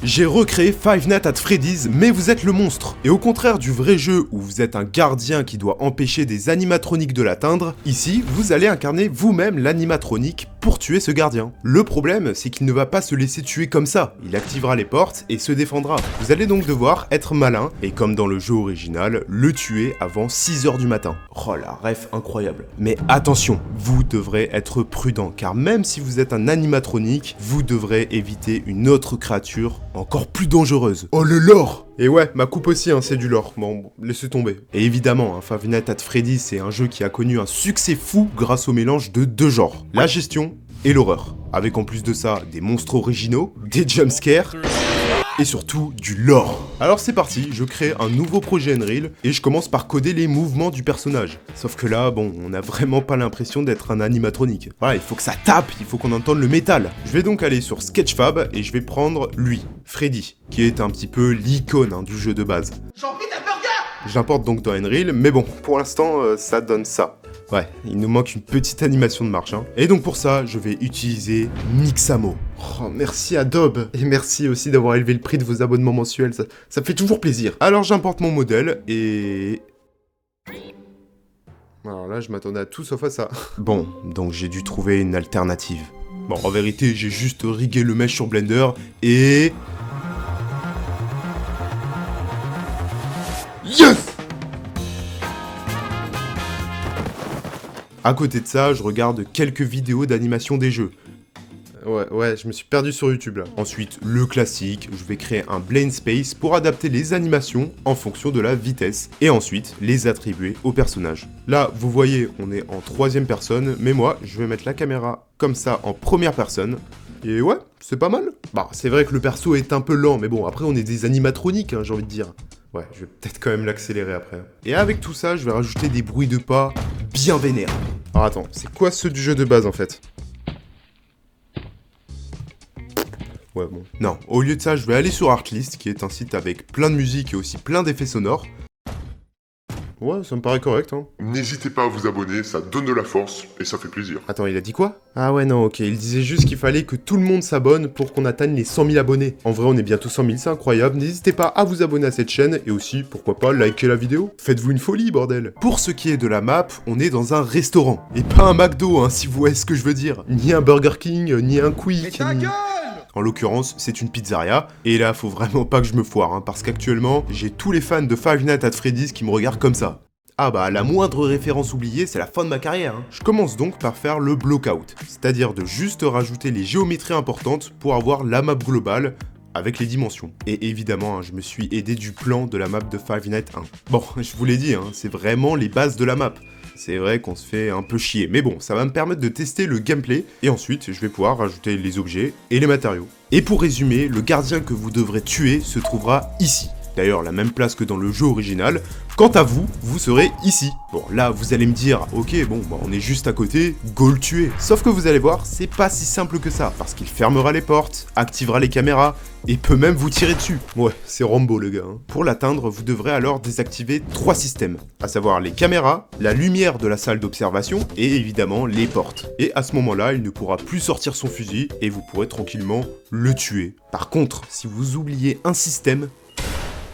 J'ai recréé Five Nights at Freddy's, mais vous êtes le monstre. Et au contraire du vrai jeu où vous êtes un gardien qui doit empêcher des animatroniques de l'atteindre, ici, vous allez incarner vous-même l'animatronique pour tuer ce gardien. Le problème, c'est qu'il ne va pas se laisser tuer comme ça. Il activera les portes et se défendra. Vous allez donc devoir être malin, et comme dans le jeu original, le tuer avant 6h du matin. Oh la ref incroyable. Mais attention, vous devrez être prudent, car même si vous êtes un animatronique, vous devrez éviter une autre créature encore plus dangereuse. Oh le lore! Et ouais, ma coupe aussi, hein, c'est du lore. Bon, laissez tomber. Et évidemment, hein, Five Nights at Freddy's, c'est un jeu qui a connu un succès fou grâce au mélange de deux genres. La gestion et l'horreur. Avec en plus de ça, des monstres originaux, des jumpscares, et surtout du lore. Alors c'est parti, je crée un nouveau projet Unreal, et je commence par coder les mouvements du personnage. Sauf que là, bon, on n'a vraiment pas l'impression d'être un animatronique. Voilà, il faut que ça tape, il faut qu'on entende le métal. Je vais donc aller sur Sketchfab, et je vais prendre lui, Freddy, qui est un petit peu l'icône du jeu de base. J'en prie ta burger! Je l'importe donc dans Unreal, mais bon, pour l'instant, ça donne ça. Ouais, il nous manque une petite animation de marche. Et donc pour ça, je vais utiliser Mixamo. Oh, merci Adobe. Et merci aussi d'avoir élevé le prix de vos abonnements mensuels, ça me fait toujours plaisir. Alors j'importe mon modèle et... Alors là, je m'attendais à tout sauf à ça. Bon, donc j'ai dû trouver une alternative. Bon, en vérité, j'ai juste rigué le mesh sur Blender et... Yes! À côté de ça, je regarde quelques vidéos d'animation des jeux. Ouais, je me suis perdu sur YouTube là. Ensuite, le classique, je vais créer un Blend Space pour adapter les animations en fonction de la vitesse et ensuite les attribuer au personnage. Là, vous voyez, on est en troisième personne, mais moi, je vais mettre la caméra comme ça en première personne. Et ouais, c'est pas mal. Bah, c'est vrai que le perso est un peu lent, mais bon, après on est des animatroniques, j'ai envie de dire. Ouais, je vais peut-être quand même l'accélérer après. Et avec tout ça, je vais rajouter des bruits de pas bien vénères. Alors attends, c'est quoi ceux du jeu de base en fait? Ouais, bon. Non, au lieu de ça, je vais aller sur Artlist, qui est un site avec plein de musique et aussi plein d'effets sonores. Ouais, ça me paraît correct, hein. N'hésitez pas à vous abonner, ça donne de la force et ça fait plaisir. Attends, il a dit quoi? Ah ouais, non, ok, il disait juste qu'il fallait que tout le monde s'abonne pour qu'on atteigne les 100 000 abonnés. En vrai, on est bientôt 100 000, c'est incroyable. N'hésitez pas à vous abonner à cette chaîne et aussi, pourquoi pas, liker la vidéo. Faites-vous une folie, bordel. Pour ce qui est de la map, on est dans un restaurant. Et pas un McDo, hein, si vous voyez ce que je veux dire. Ni un Burger King, ni un Quick, ni... En l'occurrence, c'est une pizzeria, et là, faut vraiment pas que je me foire, hein, parce qu'actuellement, j'ai tous les fans de Five Nights at Freddy's qui me regardent comme ça. Ah bah, la moindre référence oubliée, c'est la fin de ma carrière. Je commence donc par faire le blockout, c'est-à-dire de juste rajouter les géométries importantes pour avoir la map globale, avec les dimensions. Et évidemment, je me suis aidé du plan de la map de Five Nights 1. Bon, je vous l'ai dit, c'est vraiment les bases de la map. C'est vrai qu'on se fait un peu chier, mais bon, ça va me permettre de tester le gameplay, et ensuite, je vais pouvoir rajouter les objets et les matériaux. Et pour résumer, le gardien que vous devrez tuer se trouvera ici. D'ailleurs, la même place que dans le jeu original. Quant à vous, vous serez ici. Bon, là, vous allez me dire, ok, bon, bah, on est juste à côté, go le tuer. Sauf que vous allez voir, c'est pas si simple que ça, parce qu'il fermera les portes, activera les caméras, et peut même vous tirer dessus. Ouais, c'est Rambo le gars. Pour l'atteindre, vous devrez alors désactiver 3 systèmes, à savoir les caméras, la lumière de la salle d'observation, et évidemment les portes. Et à ce moment-là, il ne pourra plus sortir son fusil, et vous pourrez tranquillement le tuer. Par contre, si vous oubliez un système,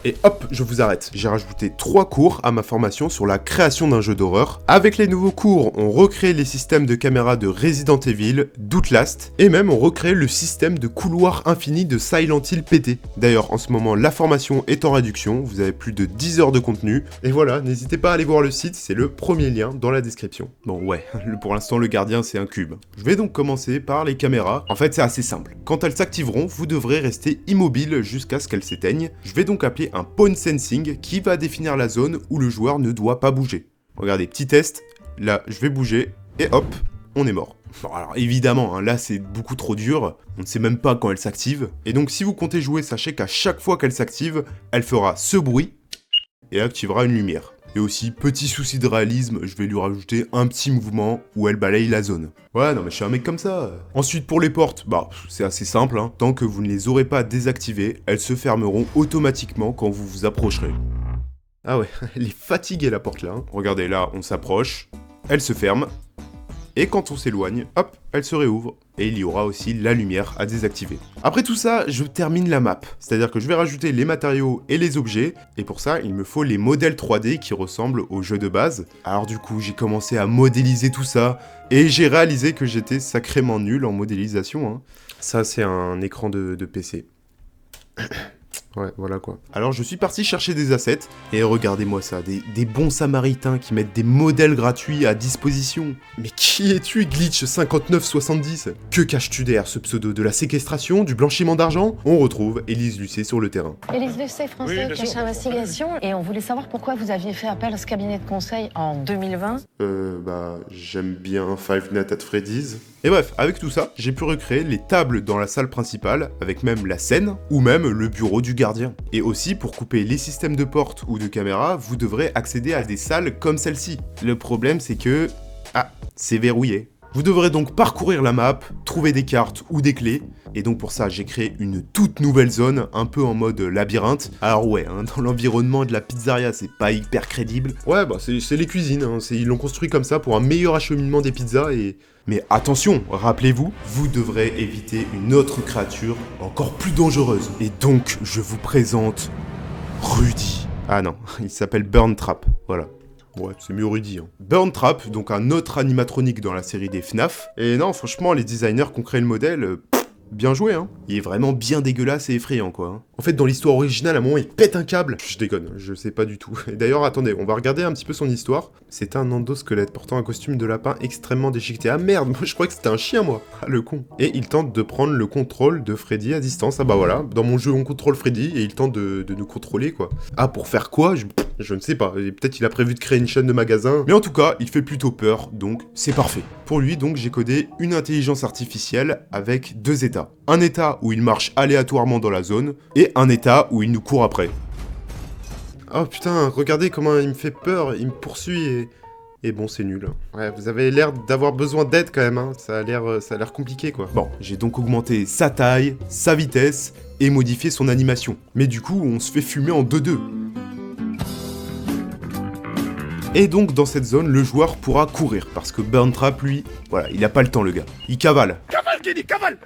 et hop, je vous arrête. J'ai rajouté 3 cours à ma formation sur la création d'un jeu d'horreur. Avec les nouveaux cours, on recrée les systèmes de caméra de Resident Evil, d'Outlast, et même on recrée le système de couloir infini de Silent Hill PT. D'ailleurs, en ce moment, la formation est en réduction, vous avez plus de 10 heures de contenu. Et voilà, n'hésitez pas à aller voir le site, c'est le premier lien dans la description. Bon ouais, pour l'instant le gardien c'est un cube. Je vais donc commencer par les caméras. En fait c'est assez simple. Quand elles s'activeront, vous devrez rester immobile jusqu'à ce qu'elles s'éteignent. Je vais donc appeler un point sensing qui va définir la zone où le joueur ne doit pas bouger. Regardez, petit test, là je vais bouger et hop, on est mort. Bon alors évidemment, là c'est beaucoup trop dur, on ne sait même pas quand elle s'active, et donc si vous comptez jouer, sachez qu'à chaque fois qu'elle s'active, elle fera ce bruit et activera une lumière. Et aussi, petit souci de réalisme, je vais lui rajouter un petit mouvement où elle balaye la zone. Ouais, non mais je suis un mec comme ça. Ensuite, pour les portes, bah, c'est assez simple, Tant que vous ne les aurez pas désactivées, elles se fermeront automatiquement quand vous vous approcherez. Ah ouais, elle est fatiguée la porte là. Regardez, là, on s'approche, elle se ferme, et quand on s'éloigne, hop, elle se réouvre. Et il y aura aussi la lumière à désactiver. Après tout ça, je termine la map. C'est-à-dire que je vais rajouter les matériaux et les objets, et pour ça, il me faut les modèles 3D qui ressemblent au jeu de base. Alors du coup, j'ai commencé à modéliser tout ça, et j'ai réalisé que j'étais sacrément nul en modélisation. Hein. Ça, c'est un écran de PC. Ouais, voilà quoi. Alors je suis parti chercher des assets, et regardez-moi ça, des bons samaritains qui mettent des modèles gratuits à disposition. Mais qui es-tu, Glitch5970 ? Que caches-tu derrière ce pseudo ? De la séquestration, du blanchiment d'argent ? On retrouve Élise Lucet sur le terrain. Élise Lucet, français, cache investigation, et on voulait savoir pourquoi vous aviez fait appel à ce cabinet de conseil en 2020. J'aime bien Five Nights at Freddy's. Et bref, avec tout ça, j'ai pu recréer les tables dans la salle principale, avec même la scène, ou même le bureau du gardien. Et aussi, pour couper les systèmes de porte ou de caméra, vous devrez accéder à des salles comme celle-ci. Le problème, c'est que... c'est verrouillé. Vous devrez donc parcourir la map, trouver des cartes ou des clés, et donc pour ça j'ai créé une toute nouvelle zone, un peu en mode labyrinthe. Alors ouais, dans l'environnement de la pizzeria c'est pas hyper crédible. Ouais bah c'est les cuisines, ils l'ont construit comme ça pour un meilleur acheminement des pizzas et... Mais attention, rappelez-vous, vous devrez éviter une autre créature encore plus dangereuse. Et donc je vous présente... Rudy. Ah non, il s'appelle Burn Trap, voilà. Ouais, c'est mieux Rudy. Burn Trap, donc un autre animatronique dans la série des FNAF. Et non, franchement, les designers qui ont créé le modèle, bien joué, hein. Il est vraiment bien dégueulasse et effrayant, quoi. Hein. En fait, dans l'histoire originale, à un moment, il pète un câble. Je déconne, je sais pas du tout. Et d'ailleurs, attendez, on va regarder un petit peu son histoire. C'est un endosquelette portant un costume de lapin extrêmement déchiqueté. Ah merde, moi je croyais que c'était un chien, moi. Ah, le con. Et il tente de prendre le contrôle de Freddy à distance. Ah bah voilà, dans mon jeu, on contrôle Freddy et il tente de nous contrôler, quoi. Ah, pour faire quoi ? Je ne sais pas. Peut-être il a prévu de créer une chaîne de magasins. Mais en tout cas, il fait plutôt peur, donc c'est parfait. Pour lui, donc, j'ai codé une intelligence artificielle avec deux états. Un état où il marche aléatoirement dans la zone, et un état où il nous court après. Oh putain, regardez comment il me fait peur, il me poursuit et bon, c'est nul. Ouais, vous avez l'air d'avoir besoin d'aide quand même, hein. Ça a l'air compliqué, quoi. Bon, j'ai donc augmenté sa taille, sa vitesse, et modifié son animation. Mais du coup, on se fait fumer en 2-2. Et donc, dans cette zone, le joueur pourra courir, parce que Burn Trap, lui, voilà, il a pas le temps, le gars. Il cavale. Cavale, Kenny, cavale!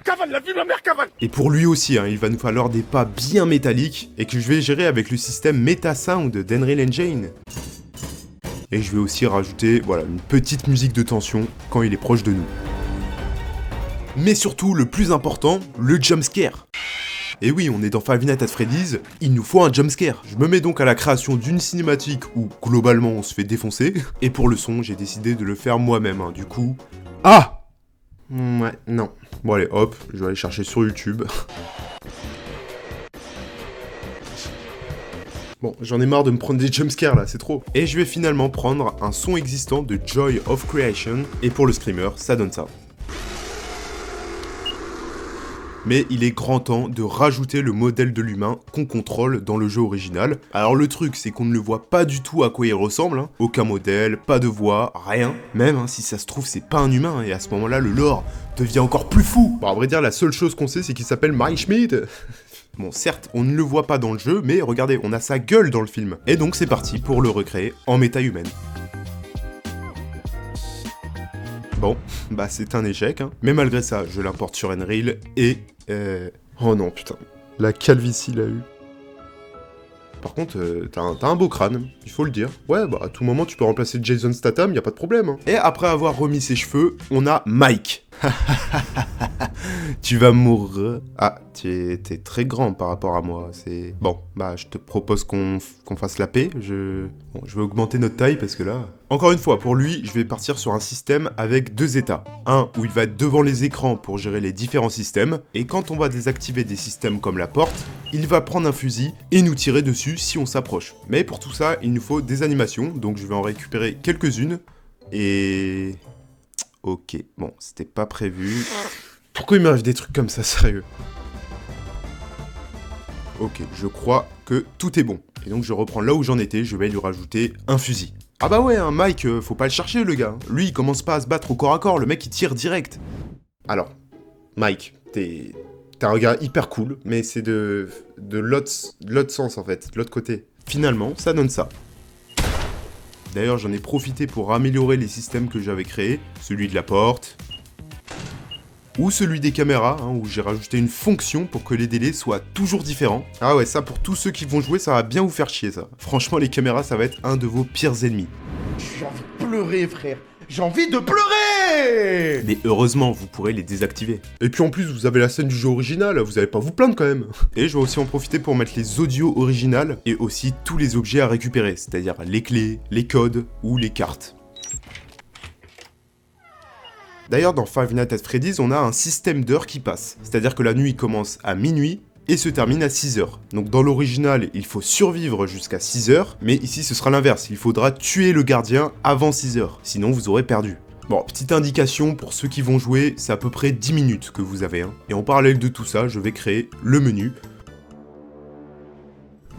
Cavale, la vue de ma mère, cavale! Et pour lui aussi, il va nous falloir des pas bien métalliques, et que je vais gérer avec le système MetaSound d'Unreal Engine. Et je vais aussi rajouter, voilà, une petite musique de tension quand il est proche de nous. Mais surtout, le plus important, le jumpscare. Et oui, on est dans Five Nights at Freddy's, il nous faut un jumpscare. Je me mets donc à la création d'une cinématique où, globalement, on se fait défoncer. Et pour le son, j'ai décidé de le faire moi-même, du coup... Ah! Ouais, non. Bon allez, hop, je vais aller chercher sur YouTube. Bon, j'en ai marre de me prendre des jumpscares là, c'est trop. Et je vais finalement prendre un son existant de Joy of Creation, et pour le screamer, ça donne ça. Mais il est grand temps de rajouter le modèle de l'humain qu'on contrôle dans le jeu original. Alors le truc, c'est qu'on ne le voit pas du tout à quoi il ressemble, hein. Aucun modèle, pas de voix, rien. Même si ça se trouve, c'est pas un humain, et à ce moment-là, le lore devient encore plus fou. Bon, à vrai dire, la seule chose qu'on sait, c'est qu'il s'appelle Mike Schmidt. Bon, certes, on ne le voit pas dans le jeu, mais regardez, on a sa gueule dans le film. Et donc c'est parti pour le recréer en méta-humaine. Bon, bah c'est un échec, hein. Mais malgré ça, je l'importe sur Unreal et... Oh non, putain. La calvitie l'a eu. Par contre, t'as un beau crâne, il faut le dire. Ouais, bah à tout moment, tu peux remplacer Jason Statham, y a pas de problème. Hein. Et après avoir remis ses cheveux, on a Mike. Tu vas mourir. Ah, t'es très grand par rapport à moi, c'est... Bon, bah je te propose qu'on fasse la paix, je vais augmenter notre taille parce que là... Encore une fois, pour lui, je vais partir sur un système avec deux états. Un où il va être devant les écrans pour gérer les différents systèmes, et quand on va désactiver des systèmes comme la porte, il va prendre un fusil et nous tirer dessus si on s'approche. Mais pour tout ça, il nous faut des animations, donc je vais en récupérer quelques-unes, et... Ok, bon, c'était pas prévu. Pourquoi il m'arrive des trucs comme ça, sérieux? Ok, je crois que tout est bon. Et donc je reprends là où j'en étais, je vais lui rajouter un fusil. Ah bah ouais, Mike, faut pas le chercher le gars. Lui, il commence pas à se battre au corps à corps, le mec il tire direct. Alors, Mike, t'as un gars hyper cool, mais c'est de l'autre sens en fait, de l'autre côté. Finalement, ça donne ça. D'ailleurs, j'en ai profité pour améliorer les systèmes que j'avais créés, celui de la porte, ou celui des caméras, hein, où j'ai rajouté une fonction pour que les délais soient toujours différents. Ah ouais, ça pour tous ceux qui vont jouer, ça va bien vous faire chier ça. Franchement, les caméras, ça va être un de vos pires ennemis. J'ai envie de pleurer, frère. J'ai envie de pleurer! Mais heureusement, vous pourrez les désactiver. Et puis en plus, vous avez la scène du jeu original, vous allez pas vous plaindre quand même. Et je vais aussi en profiter pour mettre les audios originales et aussi tous les objets à récupérer, c'est-à-dire les clés, les codes ou les cartes. D'ailleurs, dans Five Nights at Freddy's, on a un système d'heures qui passe. C'est-à-dire que la nuit commence à minuit et se termine à 6h. Donc dans l'original, il faut survivre jusqu'à 6h, mais ici ce sera l'inverse, il faudra tuer le gardien avant 6h, sinon vous aurez perdu. Bon, petite indication pour ceux qui vont jouer, c'est à peu près 10 minutes que vous avez. Hein. Et en parallèle de tout ça, je vais créer le menu.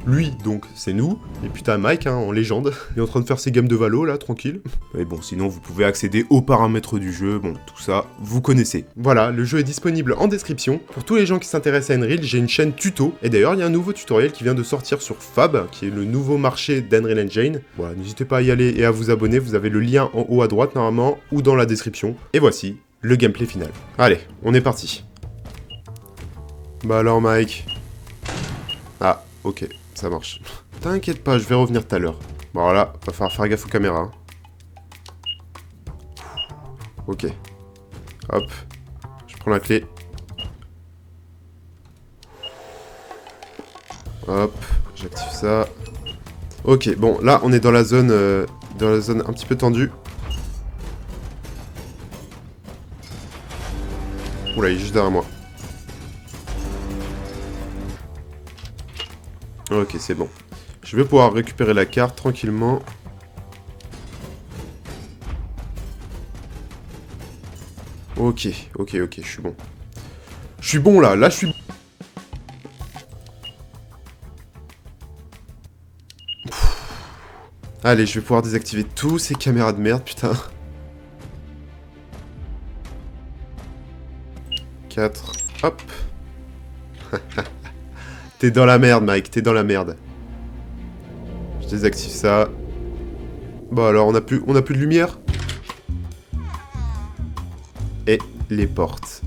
Lui, donc, c'est nous. Et putain, Mike, hein, en légende. Il est en train de faire ses games de Valo, là, tranquille. Mais bon, sinon, vous pouvez accéder aux paramètres du jeu. Bon, tout ça, vous connaissez. Voilà, le jeu est disponible en description. Pour tous les gens qui s'intéressent à Unreal, j'ai une chaîne tuto. Et d'ailleurs, il y a un nouveau tutoriel qui vient de sortir sur Fab, qui est le nouveau marché d'Unreal Engine. Voilà, n'hésitez pas à y aller et à vous abonner. Vous avez le lien en haut à droite, normalement, ou dans la description. Et voici le gameplay final. Allez, on est parti. Bah alors, Mike. Ah, ok. Ça marche. T'inquiète pas, je vais revenir tout à l'heure. Bon, voilà, va falloir faire gaffe aux caméras. Hein. Ok. Hop. Je prends la clé. Hop. J'active ça. Ok, bon, là, on est dans la zone un petit peu tendue. Oula, il est juste derrière moi. Ok, c'est bon. Je vais pouvoir récupérer la carte tranquillement. Ok, je suis bon. Je suis bon là, je suis... Allez, je vais pouvoir désactiver tous ces caméras de merde, putain. 4, hop. T'es dans la merde, Mike, t'es dans la merde. Je désactive ça. Bon, alors, on a plus de lumière. Et les portes.